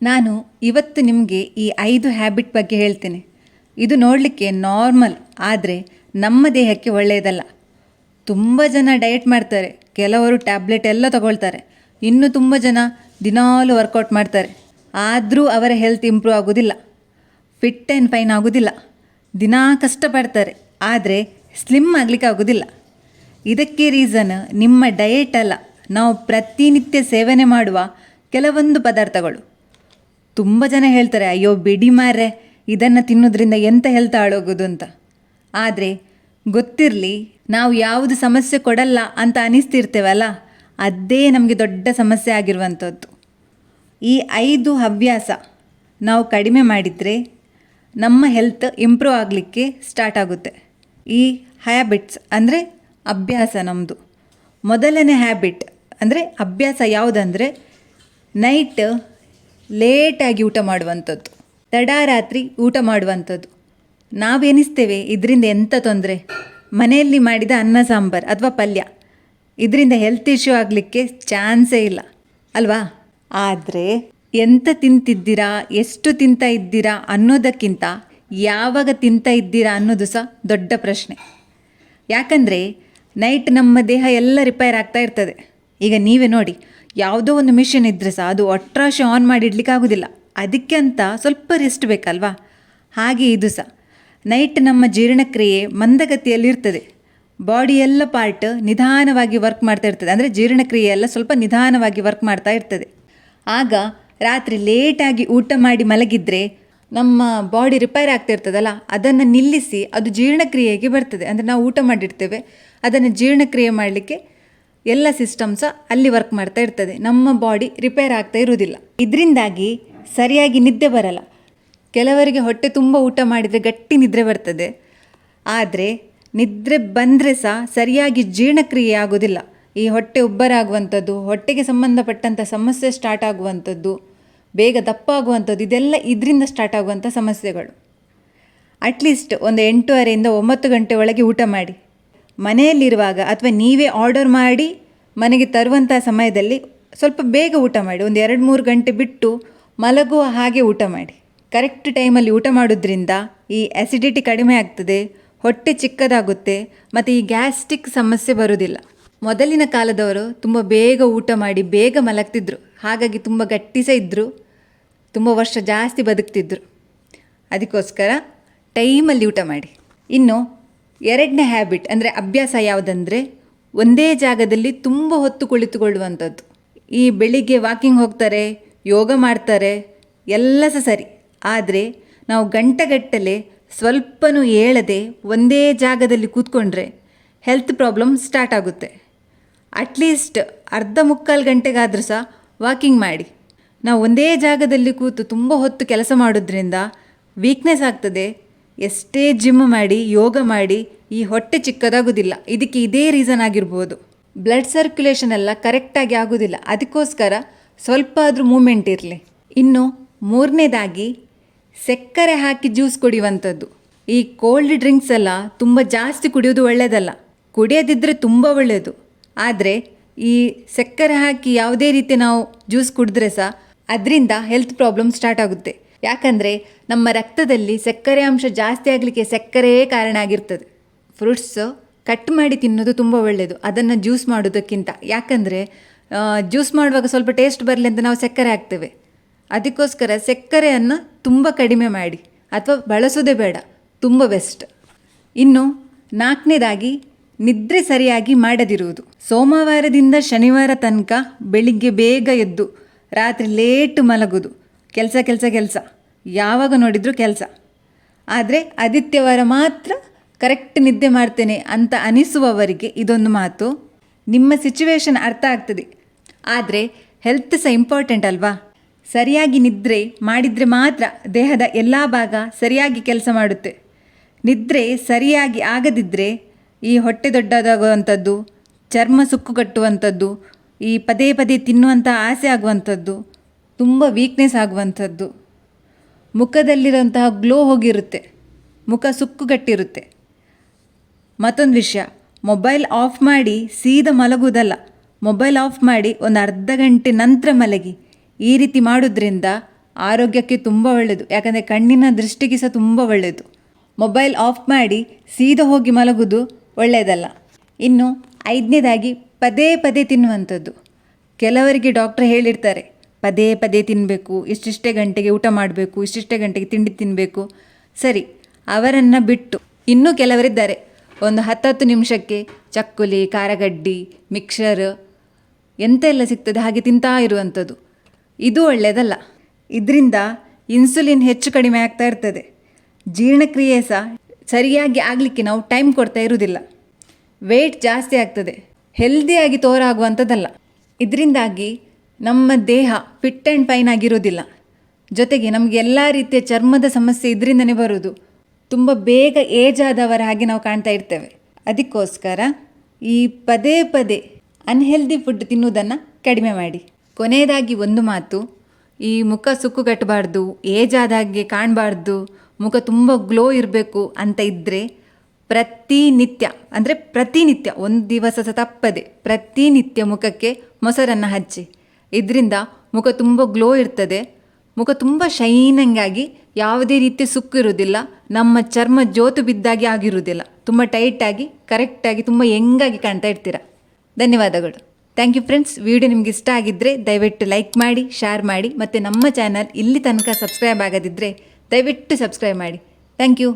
ನಾನು ಇವತ್ತು ನಿಮಗೆ ಈ 5 ಹ್ಯಾಬಿಟ್ ಬಗ್ಗೆ ಹೇಳ್ತೇನೆ. ಇದು ನೋಡಲಿಕ್ಕೆ ನಾರ್ಮಲ್, ಆದರೆ ನಮ್ಮ ದೇಹಕ್ಕೆ ಒಳ್ಳೆಯದಲ್ಲ. ತುಂಬ ಜನ ಡಯಟ್ ಮಾಡ್ತಾರೆ, ಕೆಲವರು ಟ್ಯಾಬ್ಲೆಟ್ ಎಲ್ಲ ತಗೊಳ್ತಾರೆ, ಇನ್ನು ತುಂಬ ಜನ ದಿನಾಲೂ ವರ್ಕೌಟ್ ಮಾಡ್ತಾರೆ. ಆದರೂ ಅವರ ಹೆಲ್ತ್ ಇಂಪ್ರೂವ್ ಆಗೋದಿಲ್ಲ, ಫಿಟ್ ಆ್ಯಂಡ್ ಫೈನ್ ಆಗೋದಿಲ್ಲ. ದಿನಾ ಕಷ್ಟಪಡ್ತಾರೆ, ಆದರೆ ಸ್ಲಿಮ್ ಆಗಲಿಕ್ಕೆ ಆಗೋದಿಲ್ಲ. ಇದಕ್ಕೆ ರೀಸನ್ ನಿಮ್ಮ ಡಯಟ್ ಅಲ್ಲ, ನಾವು ಪ್ರತಿನಿತ್ಯ ಸೇವನೆ ಮಾಡುವ ಕೆಲವೊಂದು ಪದಾರ್ಥಗಳು. ತುಂಬ ಜನ ಹೇಳ್ತಾರೆ, ಅಯ್ಯೋ ಬಿಡಿ ಮಾರ್ರೆ, ಇದನ್ನು ತಿನ್ನೋದ್ರಿಂದ ಎಂಥ ಹೆಲ್ತ್ ಹಾಳೋಗೋದು ಅಂತ. ಆದರೆ ಗೊತ್ತಿರಲಿ, ನಾವು ಯಾವುದು ಸಮಸ್ಯೆ ಕೊಡಲ್ಲ ಅಂತ ಅನಿಸ್ತಿರ್ತೇವಲ್ಲ, ಅದೇ ನಮಗೆ ದೊಡ್ಡ ಸಮಸ್ಯೆ ಆಗಿರುವಂಥದ್ದು. ಈ 5 ಹವ್ಯಾಸ ನಾವು ಕಡಿಮೆ ಮಾಡಿದರೆ ನಮ್ಮ ಹೆಲ್ತ್ ಇಂಪ್ರೂವ್ ಆಗಲಿಕ್ಕೆ ಸ್ಟಾರ್ಟ್ ಆಗುತ್ತೆ. ಈ ಹ್ಯಾಬಿಟ್ಸ್ ಅಂದರೆ ಅಭ್ಯಾಸ ನಮ್ಮದು. ಮೊದಲನೇ ಹ್ಯಾಬಿಟ್ ಅಂದರೆ ಅಭ್ಯಾಸ ಯಾವುದಂದರೆ ನೈಟ್ ಲೇಟಾಗಿ ಊಟ ಮಾಡುವಂಥದ್ದು, ತಡರಾತ್ರಿ ಊಟ ಮಾಡುವಂಥದ್ದು. ನಾವೆನಿಸ್ತೇವೆ ಇದರಿಂದ ಎಂಥ ತೊಂದರೆ, ಮನೆಯಲ್ಲಿ ಮಾಡಿದ ಅನ್ನ ಸಾಂಬಾರು ಅಥವಾ ಪಲ್ಯ, ಇದರಿಂದ ಹೆಲ್ತ್ ಇಶ್ಯೂ ಆಗಲಿಕ್ಕೆ ಚಾನ್ಸೇ ಇಲ್ಲ ಅಲ್ವಾ? ಆದರೆ ಎಂತ ತಿಂತಿದ್ದೀರಾ, ಎಷ್ಟು ತಿಂತಾ ಇದ್ದೀರಾ ಅನ್ನೋದಕ್ಕಿಂತ ಯಾವಾಗ ತಿಂತಾ ಇದ್ದೀರಾ ಅನ್ನೋದು ಸಹ ದೊಡ್ಡ ಪ್ರಶ್ನೆ. ಯಾಕಂದರೆ ನೈಟ್ ನಮ್ಮ ದೇಹ ಎಲ್ಲ ರಿಪೇರ್ ಆಗ್ತಾ ಇರ್ತದೆ. ಈಗ ನೀವೇ ನೋಡಿ, ಯಾವುದೋ ಒಂದು ಮಿಷಿನ್ ಇದ್ದರೆ ಸಹ ಅದು ಒಟ್ರಾಶಿ ಆನ್ ಮಾಡಿ ಇಡ್ಲಿಕ್ಕೆ ಆಗೋದಿಲ್ಲ, ಅದಕ್ಕೆ ಅಂತ ಸ್ವಲ್ಪ ರೆಸ್ಟ್ ಬೇಕಲ್ವಾ? ಹಾಗೆ ಇದು ಸಹ ನೈಟ್ ನಮ್ಮ ಜೀರ್ಣಕ್ರಿಯೆ ಮಂದಗತಿಯಲ್ಲಿರ್ತದೆ. ಬಾಡಿ ಎಲ್ಲ ಪಾರ್ಟ್ ನಿಧಾನವಾಗಿ ವರ್ಕ್ ಮಾಡ್ತಾ ಇರ್ತದೆ, ಅಂದರೆ ಜೀರ್ಣಕ್ರಿಯೆ ಎಲ್ಲ ಸ್ವಲ್ಪ ನಿಧಾನವಾಗಿ ವರ್ಕ್ ಮಾಡ್ತಾ ಇರ್ತದೆ. ಆಗ ರಾತ್ರಿ ಲೇಟಾಗಿ ಊಟ ಮಾಡಿ ಮಲಗಿದರೆ ನಮ್ಮ ಬಾಡಿ ರಿಪೇರ್ ಆಗ್ತಾ ಇರ್ತದಲ್ಲ, ಅದನ್ನು ನಿಲ್ಲಿಸಿ ಅದು ಜೀರ್ಣಕ್ರಿಯೆಗೆ ಬರ್ತದೆ. ಅಂದರೆ ನಾವು ಊಟ ಮಾಡಿರ್ತೇವೆ, ಅದನ್ನು ಜೀರ್ಣಕ್ರಿಯೆ ಮಾಡಲಿಕ್ಕೆ ಎಲ್ಲ ಸಿಸ್ಟಮ್ಸ ಅಲ್ಲಿ ವರ್ಕ್ ಮಾಡ್ತಾ ಇರ್ತದೆ, ನಮ್ಮ ಬಾಡಿ ರಿಪೇರ್ ಆಗ್ತಾ ಇರುವುದಿಲ್ಲ. ಇದರಿಂದಾಗಿ ಸರಿಯಾಗಿ ನಿದ್ದೆ ಬರಲ್ಲ. ಕೆಲವರಿಗೆ ಹೊಟ್ಟೆ ತುಂಬ ಊಟ ಮಾಡಿದರೆ ಗಟ್ಟಿ ನಿದ್ರೆ ಬರ್ತದೆ, ಆದರೆ ನಿದ್ರೆ ಬಂದರೆ ಸಹ ಸರಿಯಾಗಿ ಜೀರ್ಣಕ್ರಿಯೆ ಆಗೋದಿಲ್ಲ. ಈ ಹೊಟ್ಟೆ ಉಬ್ಬರಾಗುವಂಥದ್ದು, ಹೊಟ್ಟೆಗೆ ಸಂಬಂಧಪಟ್ಟಂಥ ಸಮಸ್ಯೆ ಸ್ಟಾರ್ಟ್ ಆಗುವಂಥದ್ದು, ಬೇಗ ದಪ್ಪ ಆಗುವಂಥದ್ದು, ಇದೆಲ್ಲ ಇದರಿಂದ ಸ್ಟಾರ್ಟ್ ಆಗುವಂಥ ಸಮಸ್ಯೆಗಳು. ಅಟ್ಲೀಸ್ಟ್ ಒಂದು 8:30 ಇಂದ 9 ಗಂಟೆ ಒಳಗೆ ಊಟ ಮಾಡಿ. ಮನೆಯಲ್ಲಿರುವಾಗ ಅಥವಾ ನೀವೇ ಆರ್ಡರ್ ಮಾಡಿ ಮನೆಗೆ ತರುವಂಥ ಸಮಯದಲ್ಲಿ ಸ್ವಲ್ಪ ಬೇಗ ಊಟ ಮಾಡಿ, ಒಂದು 2-3 ಗಂಟೆ ಬಿಟ್ಟು ಮಲಗುವ ಹಾಗೆ ಊಟ ಮಾಡಿ. ಕರೆಕ್ಟ್ ಟೈಮಲ್ಲಿ ಊಟ ಮಾಡೋದ್ರಿಂದ ಈ ಆ್ಯಸಿಡಿಟಿ ಕಡಿಮೆ ಆಗ್ತದೆ, ಹೊಟ್ಟೆ ಚಿಕ್ಕದಾಗುತ್ತೆ, ಮತ್ತು ಈ ಗ್ಯಾಸ್ಟ್ರಿಕ್ ಸಮಸ್ಯೆ ಬರೋದಿಲ್ಲ. ಮೊದಲಿನ ಕಾಲದವರು ತುಂಬ ಬೇಗ ಊಟ ಮಾಡಿ ಬೇಗ ಮಲಗ್ತಿದ್ರು, ಹಾಗಾಗಿ ತುಂಬ ಗಟ್ಟಿ ಸಹ ಇದ್ದರು, ತುಂಬ ವರ್ಷ ಜಾಸ್ತಿ ಬದುಕ್ತಿದ್ರು. ಅದಕ್ಕೋಸ್ಕರ ಟೈಮಲ್ಲಿ ಊಟ ಮಾಡಿ. ಇನ್ನು 2ನೇ ಹ್ಯಾಬಿಟ್ ಅಂದರೆ ಅಭ್ಯಾಸ ಯಾವುದಂದರೆ ಒಂದೇ ಜಾಗದಲ್ಲಿ ತುಂಬ ಹೊತ್ತು ಕುಳಿತುಕೊಳ್ಳುವಂಥದ್ದು. ಈ ಬೆಳಿಗ್ಗೆ ವಾಕಿಂಗ್ ಹೋಗ್ತಾರೆ, ಯೋಗ ಮಾಡ್ತಾರೆ, ಎಲ್ಲ ಸಹ ಸರಿ, ಆದರೆ ನಾವು ಗಂಟೆಗಟ್ಟಲೆ ಸ್ವಲ್ಪನೂ ಏಳದೆ ಒಂದೇ ಜಾಗದಲ್ಲಿ ಕೂತ್ಕೊಂಡ್ರೆ ಹೆಲ್ತ್ ಪ್ರಾಬ್ಲಮ್ ಸ್ಟಾರ್ಟ್ ಆಗುತ್ತೆ. ಅಟ್ಲೀಸ್ಟ್ ಅರ್ಧ-ಮುಕ್ಕಾಲು ಗಂಟೆಗಾದರೂ ಸಹ ವಾಕಿಂಗ್ ಮಾಡಿ. ನಾವು ಒಂದೇ ಜಾಗದಲ್ಲಿ ಕೂತು ತುಂಬ ಹೊತ್ತು ಕೆಲಸ ಮಾಡೋದ್ರಿಂದ ವೀಕ್ನೆಸ್ ಆಗ್ತದೆ. ಎಷ್ಟೇ ಜಿಮ್ ಮಾಡಿ, ಯೋಗ ಮಾಡಿ, ಈ ಹೊಟ್ಟೆ ಚಿಕ್ಕದಾಗೋದಿಲ್ಲ. ಇದಕ್ಕೆ ಇದೇ ರೀಸನ್ ಆಗಿರ್ಬೋದು. ಬ್ಲಡ್ ಸರ್ಕ್ಯುಲೇಷನ್ ಎಲ್ಲ ಕರೆಕ್ಟಾಗಿ ಆಗೋದಿಲ್ಲ, ಅದಕ್ಕೋಸ್ಕರ ಸ್ವಲ್ಪ ಆದರೂ ಮೂಮೆಂಟ್ ಇರಲಿ. ಇನ್ನು 3ನೇದಾಗಿ ಸಕ್ಕರೆ ಹಾಕಿ ಜ್ಯೂಸ್ ಕುಡಿಯುವಂಥದ್ದು. ಈ ಕೋಲ್ಡ್ ಡ್ರಿಂಕ್ಸ್ ಎಲ್ಲ ತುಂಬ ಜಾಸ್ತಿ ಕುಡಿಯೋದು ಒಳ್ಳೆಯದಲ್ಲ, ಕುಡಿಯೋದಿದ್ದರೆ ತುಂಬ ಒಳ್ಳೆಯದು. ಆದರೆ ಈ ಸಕ್ಕರೆ ಹಾಕಿ ಯಾವುದೇ ರೀತಿ ನಾವು ಜ್ಯೂಸ್ ಕುಡಿದ್ರೆ ಸಹ ಅದರಿಂದ ಹೆಲ್ತ್ ಪ್ರಾಬ್ಲಮ್ ಸ್ಟಾರ್ಟ್ ಆಗುತ್ತೆ. ಯಾಕಂದರೆ ನಮ್ಮ ರಕ್ತದಲ್ಲಿ ಸಕ್ಕರೆ ಅಂಶ ಜಾಸ್ತಿ ಆಗಲಿಕ್ಕೆ ಸಕ್ಕರೆಯೇ ಕಾರಣ ಆಗಿರ್ತದೆ. ಫ್ರೂಟ್ಸ್ ಕಟ್ ಮಾಡಿ ತಿನ್ನೋದು ತುಂಬ ಒಳ್ಳೆಯದು, ಅದನ್ನು ಜ್ಯೂಸ್ ಮಾಡೋದಕ್ಕಿಂತ. ಯಾಕಂದರೆ ಜ್ಯೂಸ್ ಮಾಡುವಾಗ ಸ್ವಲ್ಪ ಟೇಸ್ಟ್ ಬರಲಿ ಅಂತ ನಾವು ಸಕ್ಕರೆ ಹಾಕ್ತೇವೆ, ಅದಕ್ಕೋಸ್ಕರ ಸಕ್ಕರೆಯನ್ನು ತುಂಬ ಕಡಿಮೆ ಮಾಡಿ, ಅಥವಾ ಬಳಸೋದೇ ಬೇಡ, ತುಂಬ ಬೆಸ್ಟ್. ಇನ್ನು 4ನೇದಾಗಿ ನಿದ್ರೆ ಸರಿಯಾಗಿ ಮಾಡದಿರುವುದು. ಸೋಮವಾರದಿಂದ ಶನಿವಾರ ತನಕ ಬೆಳಿಗ್ಗೆ ಬೇಗ ಎದ್ದು ರಾತ್ರಿ ಲೇಟ್ ಮಲಗೋದು, ಕೆಲಸ ಯಾವಾಗ ನೋಡಿದರೂ ಕೆಲಸ. ಆದರೆ ಆದಿತ್ಯವಾರ ಮಾತ್ರ ಕರೆಕ್ಟ್ ನಿದ್ದೆ ಮಾಡ್ತೇನೆ ಅಂತ ಅನಿಸುವವರಿಗೆ ಇದೊಂದು ಮಾತು, ನಿಮ್ಮ ಸಿಚುವೇಶನ್ ಅರ್ಥ ಆಗ್ತದೆ, ಆದರೆ ಹೆಲ್ತ್ ಸಹ ಇಂಪಾರ್ಟೆಂಟ್ ಅಲ್ವಾ? ಸರಿಯಾಗಿ ನಿದ್ರೆ ಮಾಡಿದರೆ ಮಾತ್ರ ದೇಹದ ಎಲ್ಲ ಭಾಗ ಸರಿಯಾಗಿ ಕೆಲಸ ಮಾಡುತ್ತೆ. ನಿದ್ರೆ ಸರಿಯಾಗಿ ಆಗದಿದ್ದರೆ ಈ ಹೊಟ್ಟೆ ದೊಡ್ಡದಾಗುವಂಥದ್ದು, ಚರ್ಮ ಸುಕ್ಕು ಕಟ್ಟುವಂಥದ್ದು, ಈ ಪದೇ ಪದೇ ತಿನ್ನುವಂಥ ಆಸೆ ಆಗುವಂಥದ್ದು, ತುಂಬ ವೀಕ್ನೆಸ್ ಆಗುವಂಥದ್ದು, ಮುಖದಲ್ಲಿರುವಂತಹ ಗ್ಲೋ ಹೋಗಿರುತ್ತೆ, ಮುಖ ಸುಕ್ಕುಗಟ್ಟಿರುತ್ತೆ. ಮತ್ತೊಂದು ವಿಷಯ, ಮೊಬೈಲ್ ಆಫ್ ಮಾಡಿ ಸೀದಾ ಮಲಗುವುದಲ್ಲ, ಮೊಬೈಲ್ ಆಫ್ ಮಾಡಿ ಒಂದು ಅರ್ಧ ಗಂಟೆ ನಂತರ ಮಲಗಿ. ಈ ರೀತಿ ಮಾಡೋದ್ರಿಂದ ಆರೋಗ್ಯಕ್ಕೆ ತುಂಬ ಒಳ್ಳೆಯದು, ಯಾಕಂದರೆ ಕಣ್ಣಿನ ದೃಷ್ಟಿಗೆ ಸಹ ತುಂಬ ಒಳ್ಳೆಯದು. ಮೊಬೈಲ್ ಆಫ್ ಮಾಡಿ ಸೀದಾ ಹೋಗಿ ಮಲಗೋದು ಒಳ್ಳೆಯದಲ್ಲ. ಇನ್ನು 5ನೇದಾಗಿ ಪದೇ ಪದೇ ತಿನ್ನುವಂಥದ್ದು. ಕೆಲವರಿಗೆ ಡಾಕ್ಟ್ರ್ ಹೇಳಿರ್ತಾರೆ ಪದೇ ಪದೇ ತಿನ್ನಬೇಕು, ಇಷ್ಟಿಷ್ಟೇ ಗಂಟೆಗೆ ಊಟ ಮಾಡಬೇಕು, ಇಷ್ಟಿಷ್ಟೇ ಗಂಟೆಗೆ ತಿಂಡಿ ತಿನ್ನಬೇಕು. ಸರಿ, ಅವರನ್ನು ಬಿಟ್ಟು ಇನ್ನೂ ಕೆಲವರಿದ್ದಾರೆ, ಒಂದು 10 ನಿಮಿಷಕ್ಕೆ ಚಕ್ಕುಲಿ, ಖಾರಗಡ್ಡಿ, ಮಿಕ್ಸರ್ ಎಂತೆಲ್ಲ ಸಿಗ್ತದೆ ಹಾಗೆ ತಿಂತಾ ಇರುವಂಥದ್ದು. ಇದು ಒಳ್ಳೆಯದಲ್ಲ. ಇದರಿಂದ ಇನ್ಸುಲಿನ್ ಹೆಚ್ಚು ಕಡಿಮೆ ಆಗ್ತಾ ಇರ್ತದೆ. ಜೀರ್ಣಕ್ರಿಯೆ ಸಹ ಸರಿಯಾಗಿ ಆಗಲಿಕ್ಕೆ ನಾವು ಟೈಮ್ ಕೊಡ್ತಾ ಇರುವುದಿಲ್ಲ. ವೆಯ್ಟ್ ಜಾಸ್ತಿ ಆಗ್ತದೆ, ಹೆಲ್ದಿಯಾಗಿ ತೋರಾಗುವಂಥದ್ದಲ್ಲ. ಇದರಿಂದಾಗಿ ನಮ್ಮ ದೇಹ ಫಿಟ್ ಆ್ಯಂಡ್ ಫೈನ್ ಆಗಿರೋದಿಲ್ಲ. ಜೊತೆಗೆ ನಮಗೆ ಎಲ್ಲ ರೀತಿಯ ಚರ್ಮದ ಸಮಸ್ಯೆ ಇದರಿಂದನೇ ಬರೋದು. ತುಂಬ ಬೇಗ ಏಜ್ ಆದವರ ಹಾಗೆ ನಾವು ಕಾಣ್ತಾ ಇರ್ತೇವೆ. ಅದಕ್ಕೋಸ್ಕರ ಈ ಪದೇ ಪದೇ ಅನ್ಹೆಲ್ದಿ ಫುಡ್ ತಿನ್ನುವುದನ್ನು ಕಡಿಮೆ ಮಾಡಿ. ಕೊನೆಯದಾಗಿ ಒಂದು ಮಾತು, ಈ ಮುಖ ಸುಕ್ಕುಗಟ್ಟಬಾರ್ದು, ಏಜ್ ಆದ ಹಾಗೆ ಕಾಣಬಾರ್ದು, ಮುಖ ತುಂಬ ಗ್ಲೋ ಇರಬೇಕು ಅಂತ ಇದ್ದರೆ ಪ್ರತಿನಿತ್ಯ ಒಂದು ದಿವಸ ಸಹ ತಪ್ಪದೆ ಪ್ರತಿನಿತ್ಯ ಮುಖಕ್ಕೆ ಮೊಸರನ್ನು ಹಚ್ಚಿ. ಇದರಿಂದ ಮುಖ ತುಂಬ ಗ್ಲೋ ಇರ್ತದೆ, ಮುಖ ತುಂಬ ಶೈನಿಂಗ್ ಆಗಿ ಯಾವುದೇ ರೀತಿಯ ಸುಕ್ಕು ಇರುವುದಿಲ್ಲ, ನಮ್ಮ ಚರ್ಮ ಜೋತು ಬಿದ್ದಾಗಿ ಆಗಿರುವುದಿಲ್ಲ, ತುಂಬ ಟೈಟಾಗಿ ಕರೆಕ್ಟಾಗಿ ತುಂಬ ಯಂಗಾಗಿ ಕಾಣ್ತಾ ಇರ್ತೀರ. ಧನ್ಯವಾದಗಳು. Thank you friends. ವಿಡಿಯೋ ನಿಮ್ಗೆ ಇಷ್ಟ ಆಗಿದ್ದರೆ ದಯವಿಟ್ಟು ಲೈಕ್ ಮಾಡಿ, ಶೇರ್ ಮಾಡಿ, ಮತ್ತು ನಮ್ಮ ಚಾನಲ್ ಇಲ್ಲಿ ತನಕ ಸಬ್ಸ್ಕ್ರೈಬ್ ಆಗದಿದ್ದರೆ ದಯವಿಟ್ಟು ಸಬ್ಸ್ಕ್ರೈಬ್ ಮಾಡಿ. Thank you.